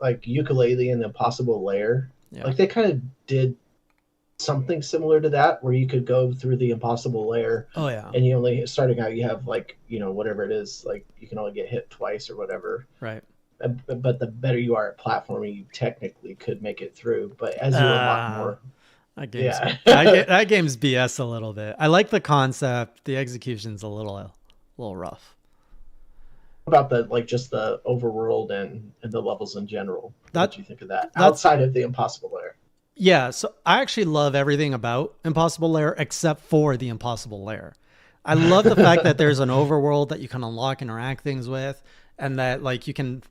like Ukulele and the Impossible Lair, Yeah. like they kind of did something similar to that, where you could go through the Impossible Lair, Oh yeah. and you only starting out you have like whatever it is, like you can only get hit twice or whatever. Right. But the better you are at platforming, you technically could make it through. But as you unlock Uh more, that game's yeah. that game's BS a little bit. I like the concept. The execution's a little rough. About the like just the overworld and the levels in general. What That do you think of that that's outside of the Impossible Lair? Yeah, so I actually love everything about Impossible Lair except for the Impossible Lair. I love the fact that there's an overworld that you can unlock, interact things with, and that like you can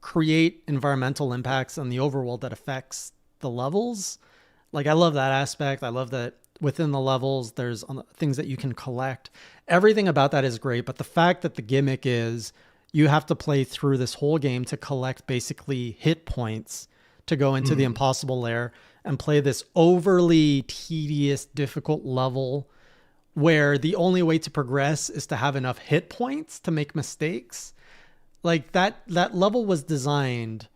create environmental impacts on the overworld that affects the levels. Like I love that aspect. I love that within the levels there's things that you can collect. Everything about that is great, but the fact that the gimmick is you have to play through this whole game to collect basically hit points to go into the Impossible Lair and play this overly tedious, difficult level where the only way to progress is to have enough hit points to make mistakes. Like that level was designed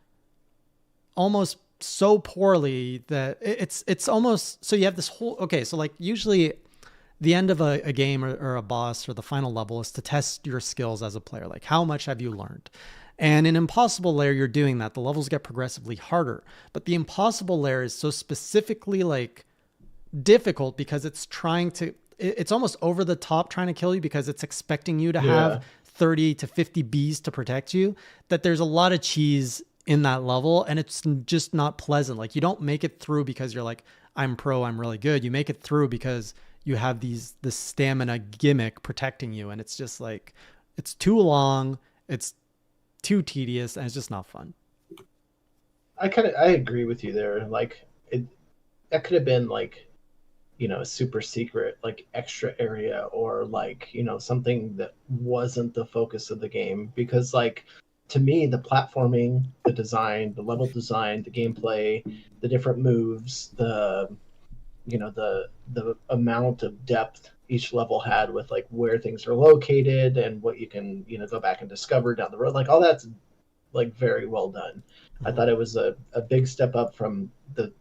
almost so poorly that it's almost, so you have this whole, okay, so like usually the end of a game or a boss or the final level is to test your skills as a player. Like how much have you learned? And in Impossible Lair, you're doing that. The levels get progressively harder. But the Impossible Lair is so specifically like difficult because it's almost over the top trying to kill you because it's expecting you to Yeah. have 30 to 50 bees to protect you. That there's a lot of cheese in that level and it's just not pleasant. Like you don't make it through because you're like, I'm pro, I'm really good. You make it through because you have this stamina gimmick protecting you. And it's just like, it's too long. It's too tedious and it's just not fun. I agree with you there. Like it that could have been like a super secret like extra area, or like something that wasn't the focus of the game, because like to me the platforming, the design, the level design, the gameplay, the different moves, the amount of depth each level had with like where things are located and what you can go back and discover down the road, like all that's like very well done. I Mhm. thought it was a big step up from the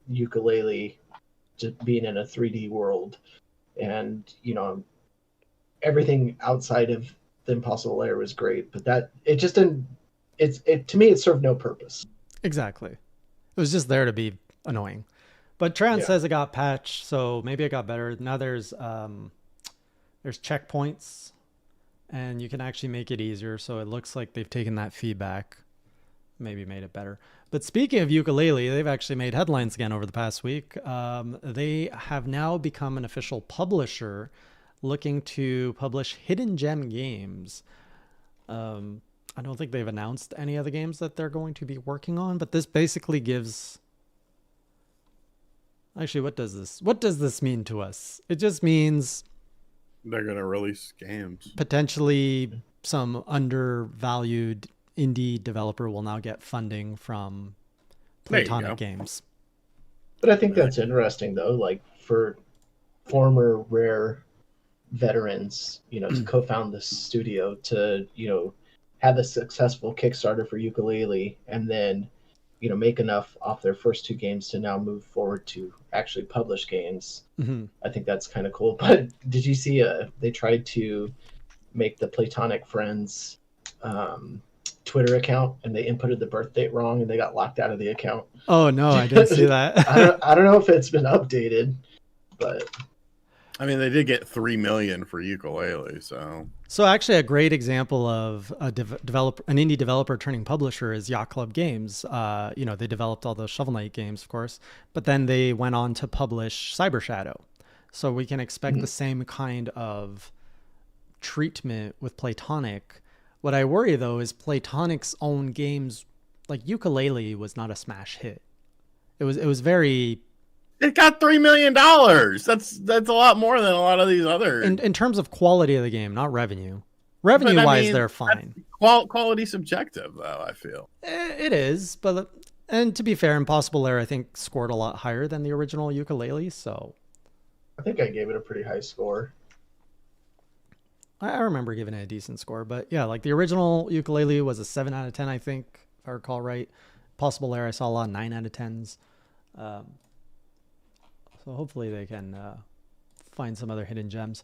ukulele just being in a 3D world, and everything outside of the Impossible Lair was great, but that it just didn't. It to me it served no purpose. Exactly. It was just there to be annoying. But Treon Yeah. says it got patched, so maybe it got better. Now there's checkpoints and you can actually make it easier. So it looks like they've taken that feedback, maybe made it better. But speaking of Ukulele, they've actually made headlines again over the past week. They have now become an official publisher looking to publish hidden gem games. I don't think they've announced any of the games that they're going to be working on, but this basically gives. Actually, what does this mean to us? It just means They're gonna release games. potentially some undervalued indie developer will now get funding from There you Platonic go. Games. But I think that's interesting though, like for former Rare veterans, to co-found this studio, to have a successful Kickstarter for Ukulele, and then make enough off their first two games to now move forward to actually publish games. Mm-hmm. I think that's kind of cool. But did you see they tried to make the Platonic Friends Twitter account, and they inputted the birth date wrong, and they got locked out of the account. Oh no, I didn't see that. I don't know if it's been updated, but I mean, they did get 3 million for ukulele, so So actually, a great example of an indie developer turning publisher is Yacht Club Games. They developed all the Shovel Knight games, of course, but then they went on to publish Cyber Shadow. So we can expect the same kind of treatment with Platonic. What I worry though is Platonic's own games, like Ukulele, was not a smash hit. It was very it got $3 million. That's a lot more than a lot of these other. in terms of quality of the game, not revenue. Revenue wise, they're fine. Quality subjective, though. I feel It is, and to be fair, Impossible Lair I think scored a lot higher than the original Ukulele, so I think I gave it a pretty high score. I remember giving it a decent score. But yeah, like the original Ukulele was a 7 out of 10, I think, if I recall right. Impossible Lair, I saw a lot of 9 out of 10s. So hopefully they can find some other hidden gems.